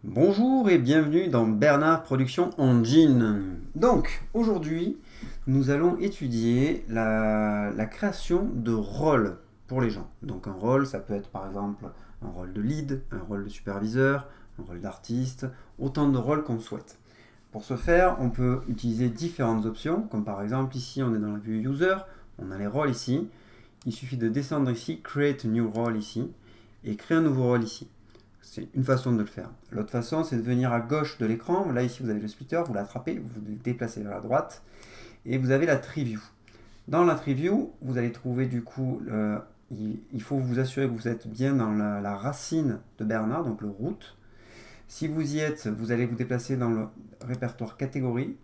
Bonjour et bienvenue dans Bernard Production Engine. Donc, aujourd'hui, nous allons étudier la création de rôles pour les gens. Donc, un rôle, ça peut être par exemple un rôle de lead, un rôle de superviseur, un rôle d'artiste, autant de rôles qu'on souhaite. Pour ce faire, on peut utiliser différentes options, comme par exemple ici, on est dans la vue user, on a les rôles ici. Il suffit de descendre ici, create a new role ici, et créer un nouveau rôle ici. C'est une façon de le faire. L'autre façon, c'est de venir à gauche de l'écran. Là, ici, vous avez le splitter, vous l'attrapez, vous le déplacez vers la droite, et vous avez la tree view. Dans la tree view, vous allez trouver du coup, il faut vous assurer que vous êtes bien dans la racine de Bernard, donc le root. Si vous y êtes, vous allez vous déplacer dans le répertoire catégorie,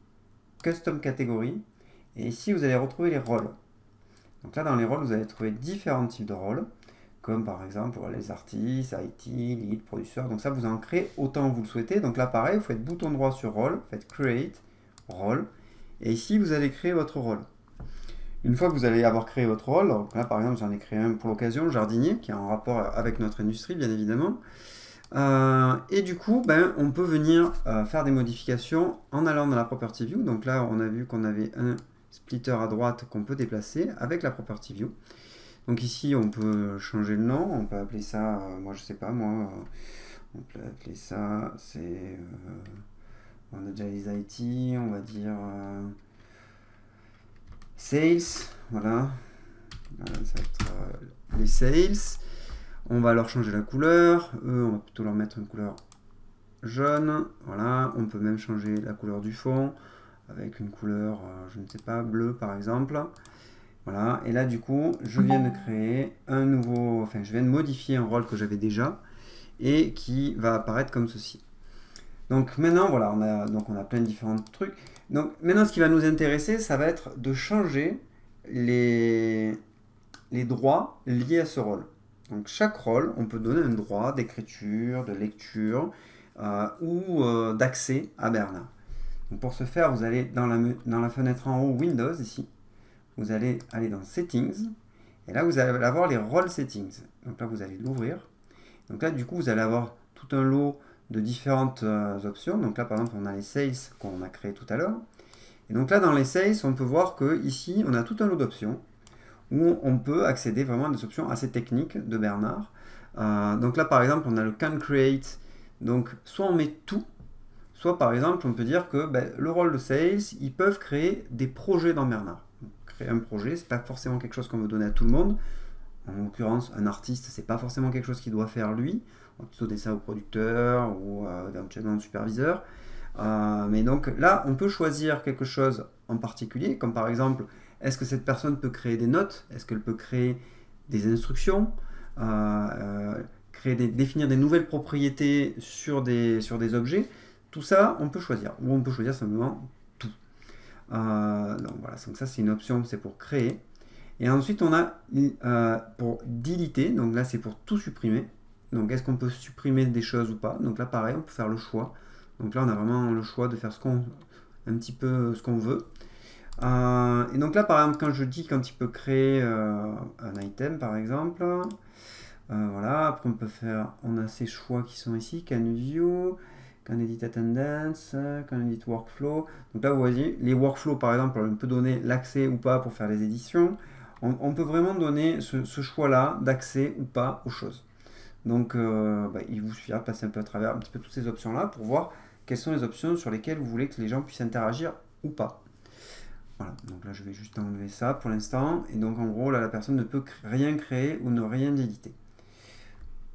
custom catégorie, et ici, vous allez retrouver les rôles. Donc là, dans les rôles, vous allez trouver différents types de rôles, comme par exemple les artistes, IT, lead, producer. Donc ça, vous en créez autant que vous le souhaitez. Donc là, pareil, vous faites bouton droit sur rôle, vous faites create, rôle, et ici, vous allez créer votre rôle. Une fois que vous allez avoir créé votre rôle, donc là, par exemple, j'en ai créé un pour l'occasion, jardinier, qui est en rapport avec notre industrie, bien évidemment. Et du coup, on peut venir faire des modifications en allant dans la Property View. Donc là, on a vu qu'on avait un splitter à droite qu'on peut déplacer avec la Property View. Donc ici, on peut changer le nom, on peut appeler ça, moi je sais pas, on peut appeler ça, on a déjà les IT, on va dire sales, voilà. Ça va être les sales. On va leur changer la couleur, eux on va plutôt leur mettre une couleur jaune, voilà. On peut même changer la couleur du fond avec une couleur, je ne sais pas, bleu par exemple. Voilà, et là du coup, je viens de créer un nouveau, enfin je viens de modifier un rôle que j'avais déjà et qui va apparaître comme ceci. Donc maintenant, voilà, on a plein de différents trucs. Donc maintenant, ce qui va nous intéresser, ça va être de changer les droits liés à ce rôle. Donc chaque rôle, on peut donner un droit d'écriture, de lecture ou d'accès à Bernard. Donc pour ce faire, vous allez dans la fenêtre en haut Windows ici. Vous allez aller dans Settings, et là vous allez avoir les Role Settings. Donc là vous allez l'ouvrir. Donc là du coup vous allez avoir tout un lot de différentes options. Donc là par exemple on a les Sales qu'on a créé tout à l'heure. Et donc là dans les Sales on peut voir que ici on a tout un lot d'options où on peut accéder vraiment à des options assez techniques de Bernard. Donc là par exemple on a le Can Create. Donc soit on met tout, soit par exemple on peut dire que le rôle de Sales, ils peuvent créer des projets dans Bernard. Un projet, c'est pas forcément quelque chose qu'on veut donner à tout le monde. En l'occurrence, un artiste, c'est pas forcément quelque chose qu'il doit faire lui. On va plutôt donner ça au producteur ou éventuellement au superviseur. Mais donc là, on peut choisir quelque chose en particulier, comme par exemple, est-ce que cette personne peut créer des notes? Est-ce qu'elle peut créer des instructions? Définir des nouvelles propriétés sur des objets? Tout ça, on peut choisir. Ou on peut choisir simplement tout. Donc voilà, donc ça c'est une option, c'est pour créer. Et ensuite on a pour deleter, donc là c'est pour tout supprimer. Donc est-ce qu'on peut supprimer des choses ou pas? Donc là pareil, on peut faire le choix. Donc là on a vraiment le choix de faire un petit peu ce qu'on veut. Et donc là par exemple quand je dis quand il peut créer un item par exemple, voilà, après on a ces choix qui sont ici, can view, can edit attendance, can edit workflow. Donc là vous voyez, les workflows par exemple, on peut donner l'accès ou pas pour faire les éditions. On peut vraiment donner ce choix-là d'accès ou pas aux choses. Donc il vous suffira de passer un peu à travers un petit peu toutes ces options-là pour voir quelles sont les options sur lesquelles vous voulez que les gens puissent interagir ou pas. Voilà, donc là je vais juste enlever ça pour l'instant. Et donc en gros, là la personne ne peut rien créer ou ne rien éditer.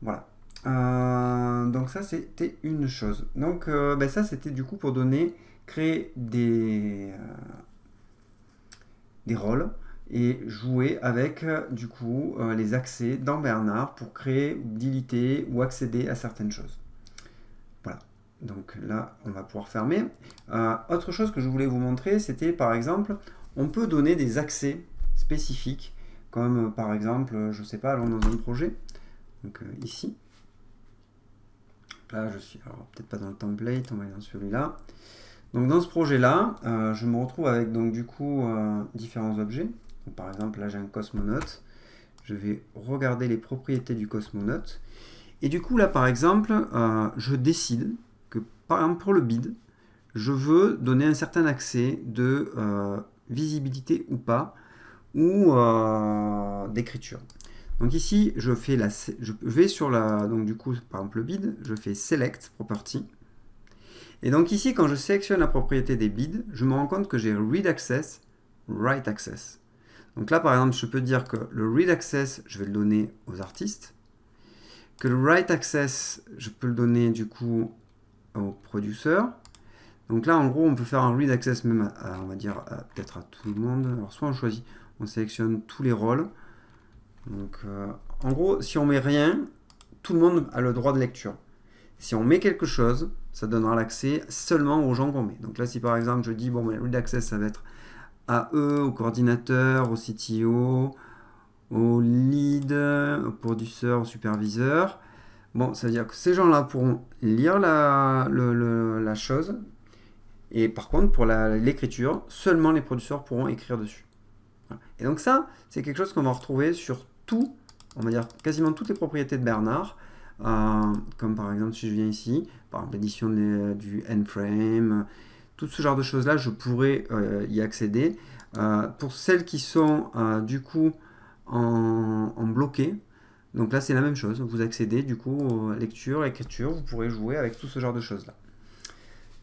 Voilà. Donc ça c'était une chose. Donc ça c'était du coup pour créer des rôles et jouer avec du coup les accès dans Bernard pour créer, déliter ou accéder à certaines choses. Voilà. Donc là on va pouvoir fermer. Autre chose que je voulais vous montrer, c'était par exemple, on peut donner des accès spécifiques, comme par exemple, je sais pas, allons dans un projet. Donc ici. Là je suis, alors peut-être pas dans le template, on va aller dans celui-là. Donc dans ce projet-là, je me retrouve avec donc du coup différents objets. Donc, par exemple là j'ai un cosmonaute. Je vais regarder les propriétés du cosmonaute. Et du coup là par exemple, je décide que, par exemple, pour le bid, je veux donner un certain accès de visibilité ou pas, ou d'écriture. Donc ici, je vais sur la, donc du coup, par exemple le bid, je fais Select Property. Et donc ici, quand je sélectionne la propriété des bids, je me rends compte que j'ai Read Access, Write Access. Donc là, par exemple, je peux dire que le Read Access, je vais le donner aux artistes, que le Write Access, je peux le donner du coup aux producteurs. Donc là, en gros, on peut faire un Read Access même, on va dire, peut-être à tout le monde. Alors soit on choisit, on sélectionne tous les rôles. Donc, en gros, si on met rien, tout le monde a le droit de lecture. Si on met quelque chose, ça donnera l'accès seulement aux gens qu'on met. Donc là, si par exemple, je dis, bon, le Read Access, ça va être à eux, au coordinateur, au CTO, au lead, au producteur, au superviseur. Bon, ça veut dire que ces gens-là pourront lire la chose. Et par contre, pour l'écriture, seulement les producteurs pourront écrire dessus. Voilà. Et donc ça, c'est quelque chose qu'on va retrouver sur tout, on va dire quasiment toutes les propriétés de Bernard. Comme par exemple, si je viens ici, par exemple l'édition du N-frame, tout ce genre de choses-là, je pourrais y accéder. Pour celles qui sont du coup en bloqué, donc là c'est la même chose, vous accédez du coup à lecture, écriture, vous pourrez jouer avec tout ce genre de choses-là.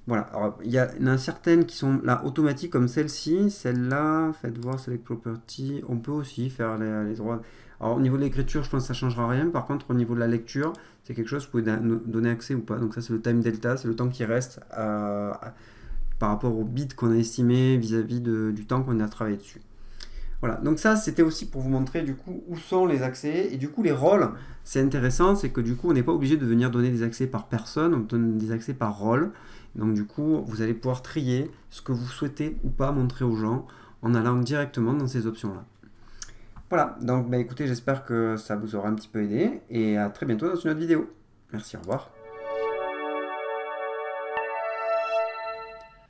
Voilà, alors il y en a certaines qui sont là automatiques comme celle-ci, celle-là, faites voir Select Property, on peut aussi faire les droits. Alors au niveau de l'écriture, je pense que ça ne changera rien, par contre au niveau de la lecture, c'est quelque chose que vous pouvez donner accès ou pas. Donc ça c'est le time delta, c'est le temps qui reste par rapport au bit qu'on a estimé vis-à-vis du temps qu'on a travaillé dessus. Voilà, donc ça c'était aussi pour vous montrer du coup où sont les accès, et du coup les rôles, c'est intéressant, c'est que du coup on n'est pas obligé de venir donner des accès par personne, on donne des accès par rôle. Donc du coup vous allez pouvoir trier ce que vous souhaitez ou pas montrer aux gens en allant directement dans ces options là. Voilà, donc écoutez, j'espère que ça vous aura un petit peu aidé, et à très bientôt dans une autre vidéo. Merci, au revoir.